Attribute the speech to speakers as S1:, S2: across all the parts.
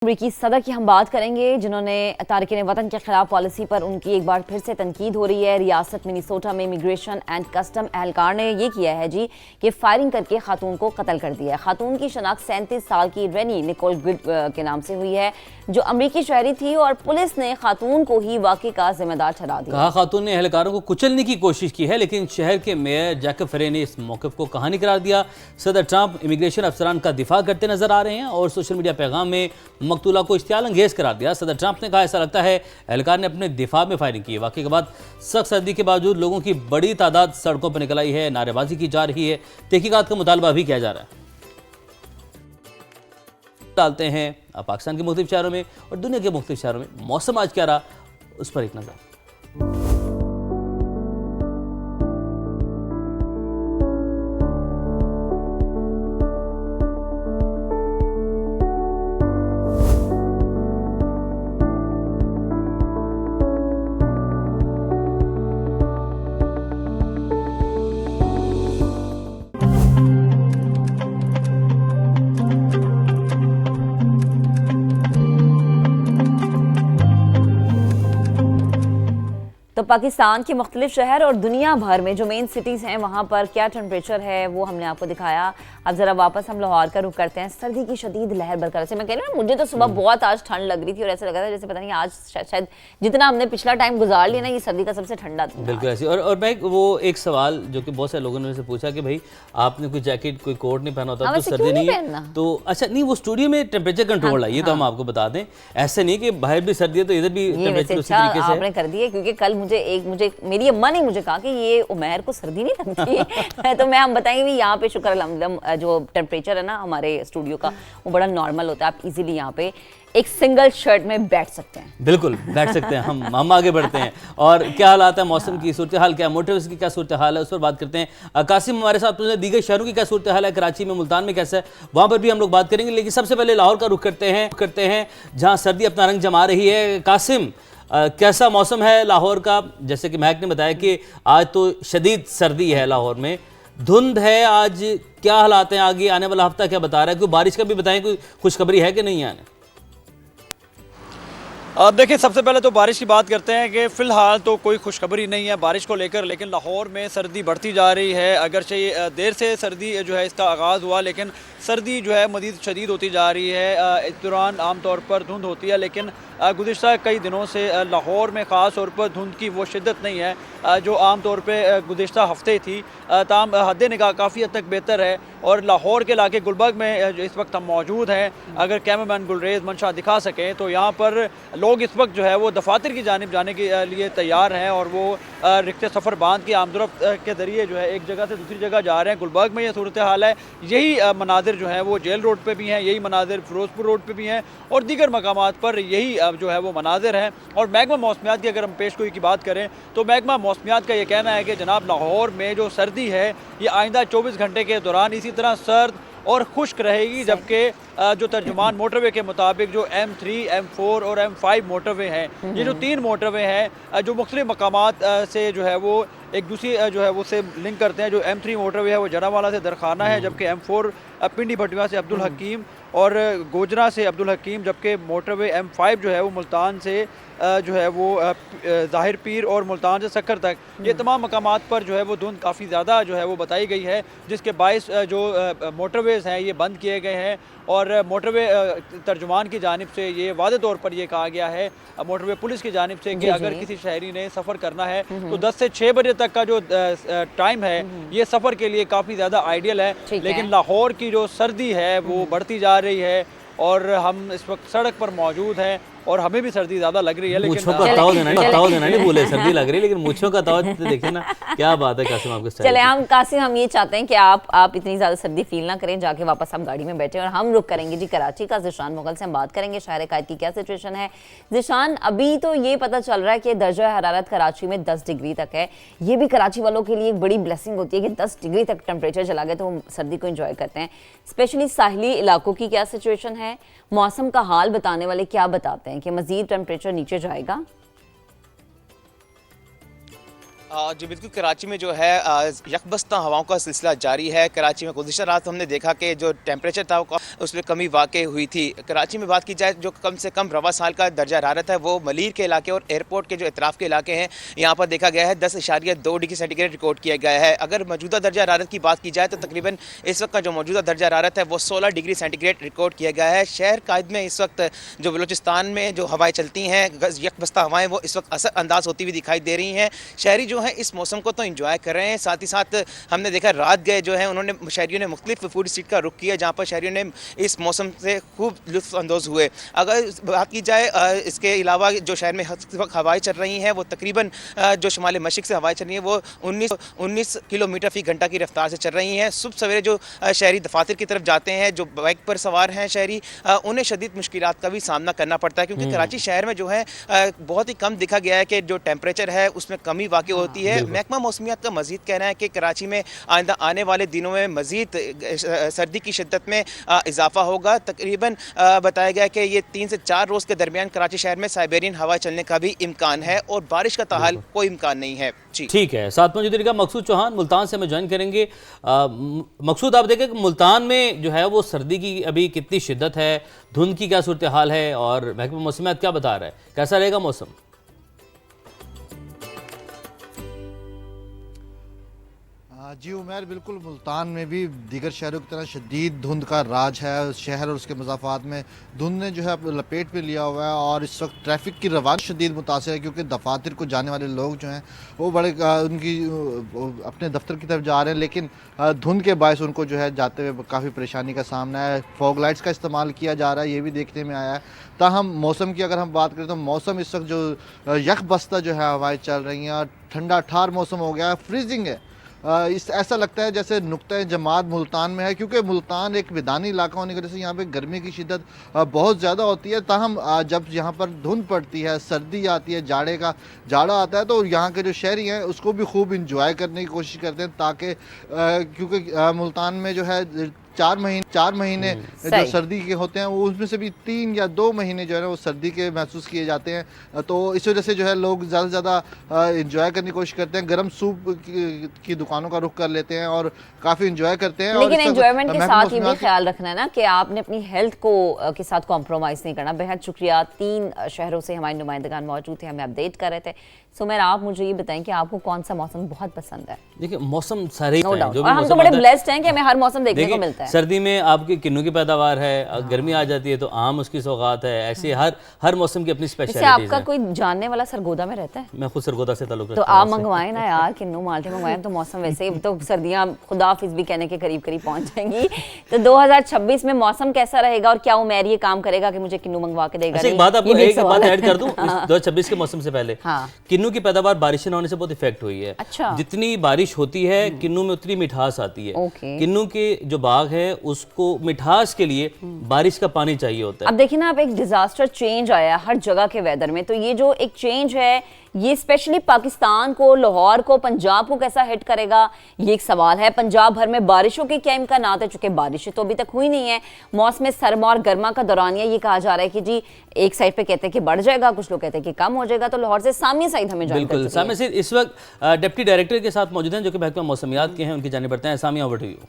S1: अमरीकी सदर की हम बात करेंगे जिन्होंने तारिकीन वतन के खिलाफ पॉलिसी पर उनकी एक बार फिर से तनकीद हो रही है। रियासत मिनीसोटा में इमिग्रेशन एंड कस्टम एहलकार ने ये किया है जी कि फायरिंग करके खातून को कत्ल कर दिया है। खातून की शनाख्त 37 साल की रेनी निकोल गुड के नाम से हुई है जो अमरीकी शहरी थी और पुलिस ने खातून को ही वाक़े का जिम्मेदार ठहरा दिया।
S2: कहा खातून ने एहलकारों को कुचलने की कोशिश की है, लेकिन शहर के मेयर जैकब फेरे ने इस मौक़िफ़ को कहानी करार दिया। सदर ट्रंप इमिग्रेशन अफसरान का दिफा करते नजर आ रहे हैं और सोशल मीडिया पैगाम में मकतूला को इश्तियाल अंगेज करार दिया। सदर ट्रंप ने कहा ऐसा लगता है एहलकार ने अपने दिफा में फायरिंग की है। वाक़े के बाद सख्त सर्दी के बावजूद लोगों की बड़ी तादाद सड़कों पर निकल आई है, नारेबाजी की जा रही है, तहकीकात का मुतालबा भी किया जा रहा है। डालते हैं पाकिस्तान के मुख्तलिफ शहरों में और दुनिया के मुख्तलिफ शहरों में मौसम आज क्या रहा उस पर एक नजर।
S1: तो पाकिस्तान के मुख्तलिफ शहर और दुनिया भर में जो मेन सिटीज़ हैं वहाँ पर क्या टेम्परेचर है वो हमने आपको दिखाया। अब ज़रा वापस हम लाहौर का रुख करते हैं। सर्दी की शदीद लहर बरकरार से मैं कह रही हूँ ना, मुझे तो सुबह बहुत आज ठंड लग रही थी और ऐसा लग रहा था जैसे पता नहीं आज शायद जितना हमने पिछला टाइम गुजार लिया ना ये सर्दी का सबसे ठंडा दिन।
S2: बिल्कुल ऐसी। और मैं वो एक सवाल जो कि बहुत सारे लोगों ने मुझसे पूछा कि भाई आपने कोई जैकेट कोई कोट नहीं पहना होता तो सर्दी नहीं है तो अच्छा नहीं, वो स्टूडियो में टेम्परेचर कंट्रोल है, ये तो हम आपको बता दें। ऐसे नहीं कि बाहर भी सर्दी है तो इधर भी टेम्परेचर उसी तरीके से
S1: आपने कर दिया, क्योंकि कल मुझे मेरी अम्मा ने मुझे कहा कि ये उमैर को सर्दी नहीं लगती तो हम बताएंगे भी यहाँ पे शुक्र अल्हम्दुलिल्लाह जो टेम्परेचर है ना हमारे स्टूडियो का वो बड़ा नॉर्मल होता है। आप इजीली यहाँ पे एक सिंगल शर्ट में बैठ सकते हैं।
S2: बिल्कुल बैठ सकते हैं। हम आगे बढ़ते हैं और क्या हालात है, मौसम की सूरत हाल क्या है, मोटिव्स की क्या सूरत हाल है उस पर बात करते हैं। कासिम हमारे साथ दीगर शहरों की क्या सूरत हाल है, कराची में मुल्तान में कैसा है, वहाँ पर भी हम लोग बात करेंगे। लेकिन सबसे पहले लाहौर का रुख करते हैं जहाँ सर्दी अपना रंग जमा रही है। कासिम कैसा मौसम है लाहौर का? जैसे कि महक ने बताया कि आज तो शदीद सर्दी है, लाहौर में धुंध है आज, क्या हालात हैं, आगे आने वाला हफ्ता क्या बता रहा है, कोई बारिश का भी बताएं, कोई खुशखबरी है कि नहीं आने?
S3: देखिए सबसे पहले तो बारिश की बात करते हैं कि फ़िलहाल तो कोई खुशखबरी नहीं है बारिश को लेकर, लेकिन लाहौर में सर्दी बढ़ती जा रही है। अगरचे देर से सर्दी जो है इसका आगाज़ हुआ, लेकिन सर्दी जो है मज़ीद शदीद होती जा रही है। इस दौरान आमतौर पर धुंध होती है, लेकिन गुज़िश्ता कई दिनों से लाहौर में ख़ास तौर पर धुंध की वो शिद्दत नहीं है जो आम तौर पर गुज़िश्ता हफ्ते थी। ताम हद निगाह काफ़ी हद तक बेहतर है और लाहौर के इलाके गुलबर्ग में इस वक्त हम मौजूद हैं। अगर कैमरामैन गुलरेज़ मंशा दिखा सकें तो यहाँ पर लोग इस वक्त जो है वो दफातर की जानिब जाने के लिए तैयार हैं और वो रिक्ते सफ़र बांध के आमदरफ्त के ज़रिए जो है एक जगह से दूसरी जगह जा रहे हैं। गुलबर्ग में ये सूरत हाल है। यही मनाजिर जो है वो जेल रोड पे भी हैं, यही मनाजिर फिरोजपुर रोड पे भी हैं और दीगर मकामात पर यही जो है वो मनाजिर हैं। और महकमा मौसमियात की अगर हम पेशगोई की बात करें तो महकमा मौसमियात का ये कहना है कि जनाब लाहौर में जो सर्दी है ये आइंदा 24 घंटे के दौरान इसी तरह सर्द और खुश्क रहेगी, जबकि जो तर्जुमान मोटरवे के मुताबिक जो M3, M4 और M5 मोटरवे हैं, ये जो 3 मोटरवे हैं जो मुख्तलिफ मकामात से जो है वो एक दूसरी जो है वो से लिंक करते हैं। जो M3 मोटरवे है वो जनावाला से दरखाना है, जबकि M4 पिंडी भटवा से अब्दुल हकीम और गोजरा से अब्दुल हकीम, जबकि मोटरवे M5 जो है वो मुल्तान से जो है वो ज़ाहिर पीर और मुल्तान से सक्कर तक, ये तमाम मकामात पर जो है वो धुंध काफ़ी ज़्यादा जो है वो बताई गई है, जिसके बायस जो मोटरवेज़ हैं ये बंद किए गए हैं। और मोटरवे तर्जुमान की जानिब से ये वादे तौर पर यह कहा गया है मोटरवे पुलिस की जानिब से कि अगर किसी शहरी ने सफ़र करना है तो 10 से 6 बजे तक का जो टाइम है ये सफ़र के लिए काफ़ी ज़्यादा आइडियल है। लेकिन लाहौर की जो सर्दी है वो बढ़ती जा रही है और हम इस वक्त सड़क पर मौजूद हैं और हमें भी सर्दी ज़्यादा लग रही है। लेकिन
S2: मुझों का ताव देना नहीं बोले सर्दी लग रही है, लेकिन मुझों का ताव देखिए ना, क्या बात है कासिम आपके साथ।
S1: चले हम ये चाहते हैं कि आप इतनी ज़्यादा सर्दी फील ना करें, जाके वापस आप गाड़ी में बैठे और हम रुक करेंगे जी कराची का। ज़िशान मुगल से हम बात करेंगे शहर कायद की क्या सिचुएशन है। ज़िशान, अभी तो ये पता चल रहा है कि दर्जा हरारत कराची में 10 डिग्री तक है। ये भी कराची वालों के लिए एक बड़ी ब्लेसिंग होती है कि 10 डिग्री तक टेम्परेचर चला गया तो वो सर्दी को एंजॉय करते हैं। स्पेशली साहिली इलाकों की क्या सिचुएशन है, मौसम का हाल बताने वाले क्या बताते हैं कि मजीद टेम्परेचर नीचे जाएगा?
S4: जी बिल्कुल, कराची में जो है यकबस्ता हवाओं का सिलसिला जारी है। कराची में गुज़िश्ता रात हमने देखा कि जो टेम्परेचर था वो उसमें कमी वाक़ई हुई थी। कराची में बात की जाए, जो कम से कम रवा साल का दर्जा हरारत है वो मलीर के इलाके और एयरपोर्ट के जो इतराफ़ के इलाके हैं यहाँ पर देखा गया है 10.2 डिग्री सेंटीग्रेड रिकॉर्ड किया गया है। अगर मौजूदा दर्जा हरारत की बात की जाए तो तकरीबन इस वक्त का जो मौजूदा दर्जा हरारत है वो 16 डिग्री सेंटीग्रेड रिकॉर्ड किया गया है। शहर कायद में इस वक्त जो बलूचिस्तान में जो हवाएं चलती हैं, यकबस्ता हवाएं, वो इस वक्त असर अंदाज होती हुई दिखाई दे रही हैं। शहरी जो है इस मौसम को तो इंजॉय कर रहे हैं, साथ ही साथ हमने देखा रात गए जो है उन्होंने शहरियों ने मुख्तलिफ फूड स्ट्रीट का रुख किया जहाँ पर शहरियों ने इस मौसम से खूब लुत्फ़ अंदोज़ हुए। अगर बात की जाए इसके अलावा जो शहर में इस वक्त हवाएं चल रही हैं वो तकरीबन जो शुमाल मशरिक़ से हवाएं चल रही हैं वो 19 किलोमीटर फ़ी घंटा की रफ्तार से चल रही हैं। सुबह सवेरे जो शहरी दफातर की तरफ जाते हैं, जो बाइक पर सवार हैं शहरी, उन्हें शदीद मुश्किलात का भी सामना करना पड़ता है क्योंकि कराची शहर में जो है बहुत ही कम देखा गया है कि जो टेम्परेचर है उसमें कमी वाक़ई होती है। महकमा मौसमियात का मज़ीद कहना है कि कराची में आइंदा आने वाले दिनों में मज़ीद सर्दी की शिद्दत में इजाफा होगा। तकरीबन बताया गया कि ये 3 से 4 रोज़ के दरमियान कराची शहर में साइबेरियन हवा चलने का भी इम्कान है और बारिश का ताहाल कोई इम्कान नहीं है। जी
S2: ठीक है, साथ मौजूद रहेगा मकसूद चौहान मुल्तान से हमें ज्वाइन करेंगे। मकसूद, आप देखें कि मुल्तान में जो है वो सर्दी की अभी कितनी शिद्दत है, धुंध की क्या सूरत हाल है और महकमा मौसमियात क्या बता रहा है, कैसा रहेगा मौसम?
S5: जी उमैर, बिल्कुल मुल्तान में भी दीगर शहरों की तरह शदीद धुंध का राज है। शहर और उसके मज़ाफ़ात में धुंध ने जो है लपेट में लिया हुआ है और इस वक्त ट्रैफिक की रवानी शदीद मुतासर है क्योंकि दफातर को जाने वाले लोग जो हैं वो बड़े उनकी अपने दफ्तर की तरफ जा रहे हैं, लेकिन धुंध के बायस उनको जो है जाते हुए काफ़ी परेशानी का सामना है। फॉग लाइट्स का इस्तेमाल किया जा रहा है, ये भी देखने में आया है। ताहम मौसम की अगर हम बात करें तो मौसम इस वक्त जो यकबस्ता जो है हवाएँ चल रही हैं और ठंडा ठार मौसम हो गया है, फ्रीजिंग है। ऐसा लगता है जैसे नुक्ता जमात मुल्तान में है क्योंकि मुल्तान एक मैदानी इलाका होने की वजह से यहाँ पे गर्मी की शिद्दत बहुत ज़्यादा होती है। ताहम जब यहाँ पर धुंध पड़ती है, सर्दी आती है, जाड़ा आता है तो यहाँ के जो शहरी हैं उसको भी खूब इंजॉय करने की कोशिश करते हैं ताकि क्योंकि मुल्तान में जो है 4 महीने जो सर्दी के होते हैं वो उसमें से भी 3 या 2 महीने जो है ना वो सर्दी के महसूस किए जाते हैं। तो इस वजह से जो है लोग ज़्यादा से ज़्यादा इंजॉय करने की कोशिश करते हैं, गर्म सूप की दुकानों का रुख कर लेते हैं और काफ़ी इंजॉय करते हैं।
S1: लेकिन एंजॉयमेंट के साथ ये भी ख्याल रखना है ना कि आपने अपनी हेल्थ को के साथ कॉम्प्रोमाइज़ नहीं करना। बेहद शुक्रिया। 3 शहरों से हमारे नुमाइंदगान मौजूद थे, हमें अपडेट कर रहे थे। सुमेर, आप मुझे ये बताएं कि आपको कौन सा मौसम बहुत पसंद है?
S2: देखिए, मौसम सारे ही हैं, जो भी
S1: हम तो बड़े ब्लेस्ड हैं कि हमें हर मौसम देखने को मिलता है।
S2: सर्दी में आपकी किन्नू की पैदावार है, गर्मी आ जाती है तो आम उसकी सौगात है। ऐसे हर मौसम की अपनी स्पेशलिटीज है।
S1: आपका कोई जानने वाला सरगोदा में रहता है?
S2: मैं खुद सरगोदा से ताल्लुक
S1: तो आप मंगवाएं ना यार, किन्नू माल्टे मंगवाएं तो मौसम वैसे ही तो सर्दियां खुदाफिज भी कहने के करीब करीब पहुंच जाएंगी। तो 2026 में मौसम कैसा रहेगा और क्या उमैर ये काम करेगा कि मुझे किन्नू मंगवा के देगा?
S2: एक बात आपको एक बात ऐड कर दूं 2026 के मौसम से पहले, किन्नू की पैदावार बारिश न होने से बहुत इफेक्ट हुई है।
S1: अच्छा।
S2: जितनी बारिश होती है किन्नू में उतनी मिठास आती है। किन्नू के जो बाग है उसको मिठास के लिए बारिश का पानी चाहिए होता है।
S1: अब देखिए ना, अब एक डिजास्टर चेंज आया हर जगह के वेदर में, तो ये जो एक चेंज है ये स्पेशली पाकिस्तान को, लाहौर को, पंजाब को कैसा हिट करेगा, ये एक सवाल है। पंजाब भर में बारिशों के क्या इम्कानात है, चूंकि बारिशें तो अभी तक हुई नहीं है। मौसम सरमा और गर्मा का दौरानिया ये कहा जा रहा है कि जी एक साइड पे कहते हैं कि बढ़ जाएगा, कुछ लोग कहते हैं कि कम हो जाएगा। तो लाहौर से सामने साइड हमें ज्वाइन कर चुकी है।
S2: सामने से इस वक्त डिप्टी डायरेक्टर के साथ मौजूद हैं जो कि महकमा मौसमियात के हैं, उनकी जानिब बढ़ते हैं। Samia, over to you.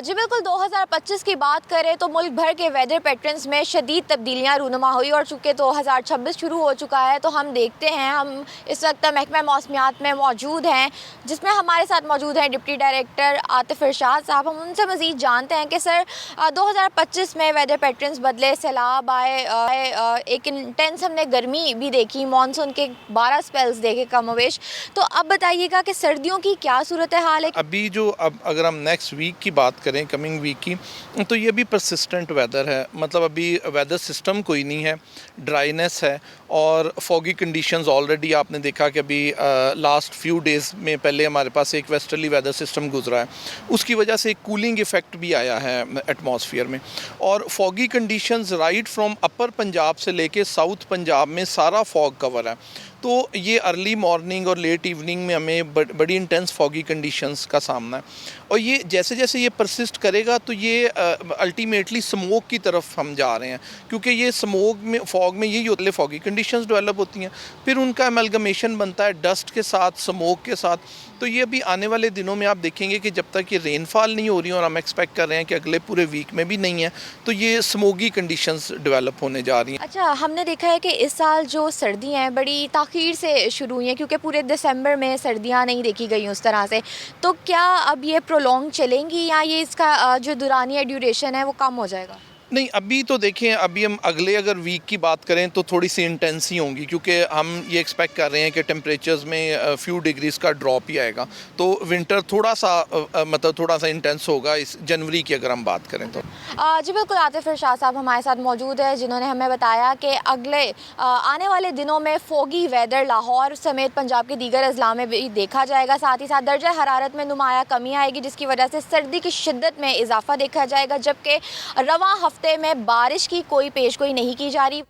S6: जी बिल्कुल, 2025 की बात करें तो मुल्क भर के वेदर पैटर्न्स में शदीद तब्दीलियाँ रूनुमा हुई और चूँकि 2026 शुरू हो चुका है तो हम देखते हैं, हम इस वक्त महकमा मौसमियात में मौजूद हैं जिसमें हमारे साथ मौजूद हैं डिप्टी डायरेक्टर आतिफ इरशाद साहब। हम उनसे मज़ीद जानते हैं कि सर 2025 में वेदर पैटर्न्स बदले, सैलाब आए, एक इंटेंस हमने गर्मी भी देखी, मानसून के 12 स्पेल्स देखे कमोवेश। तो अब बताइएगा कि सर्दियों की क्या सूरत हाल है?
S7: अभी जो अगर हम नेक्स्ट वीक की बात करें, कमिंग वीक की, तो ये भी परसिस्टेंट वेदर है। मतलब अभी वेदर सिस्टम कोई नहीं है, ड्राइनेस है और फॉगी कंडीशंस ऑलरेडी आपने देखा कि अभी लास्ट फ्यू डेज़ में पहले हमारे पास एक वेस्टर्ली वेदर सिस्टम गुजरा है, उसकी वजह से एक कूलिंग इफेक्ट भी आया है एटमॉस्फेयर में। और foggy conditions right from upper Punjab से लेके साउथ पंजाब में सारा फॉग कवर है। तो ये अर्ली मॉर्निंग और लेट इवनिंग में हमें बड़ी इंटेंस फॉगी कंडीशंस का सामना है। और ये जैसे जैसे ये परसिस्ट करेगा तो ये अल्टीमेटली स्मोक की तरफ हम जा रहे हैं, क्योंकि ये स्मोक में फॉग में यही होते फॉगी कंडीशंस डेवलप होती हैं, फिर उनका अमलगमेशन बनता है डस्ट के साथ, स्मोक के साथ। तो ये अभी आने वाले दिनों में आप देखेंगे कि जब तक ये रेनफॉल नहीं हो रही और हम एक्सपेक्ट कर रहे हैं कि अगले पूरे वीक में भी नहीं है, तो ये स्मोगी कंडीशंस डेवलप होने जा रही हैं।
S6: अच्छा, हमने देखा है कि इस साल जो सर्दियाँ हैं बड़ी ताख़ीर से शुरू हुई हैं, क्योंकि पूरे दिसंबर में सर्दियाँ नहीं देखी गई उस तरह से। तो क्या अब ये प्रोलॉन्ग चलेंगी या ये इसका जो दुरानी ड्यूरेशन है वो कम हो जाएगा?
S7: नहीं, अभी तो देखें, अभी हम अगले अगर वीक की बात करें तो थोड़ी सी इंटेंस ही होंगी, क्योंकि हम ये एक्सपेक्ट कर रहे हैं कि टेम्परेचर्स में फ्यू डिग्रीज का ड्रॉप ही आएगा। तो विंटर थोड़ा सा इंटेंस होगा इस जनवरी की अगर हम बात करें तो।
S6: जी बिल्कुल, आतिफ इरशाद साहब हमारे साथ मौजूद है, जिन्होंने हमें बताया कि अगले आने वाले दिनों में फोगी वेदर लाहौर समेत पंजाब के दीगर अजला में भी देखा जाएगा। साथ ही साथ दर्जा हरारत में नुमाया कमी आएगी, जिसकी वजह से सर्दी की शिद्दत में इजाफा देखा जाएगा, जबकि रवां हफ्ते में बारिश की कोई पेशगोई नहीं की जा रही।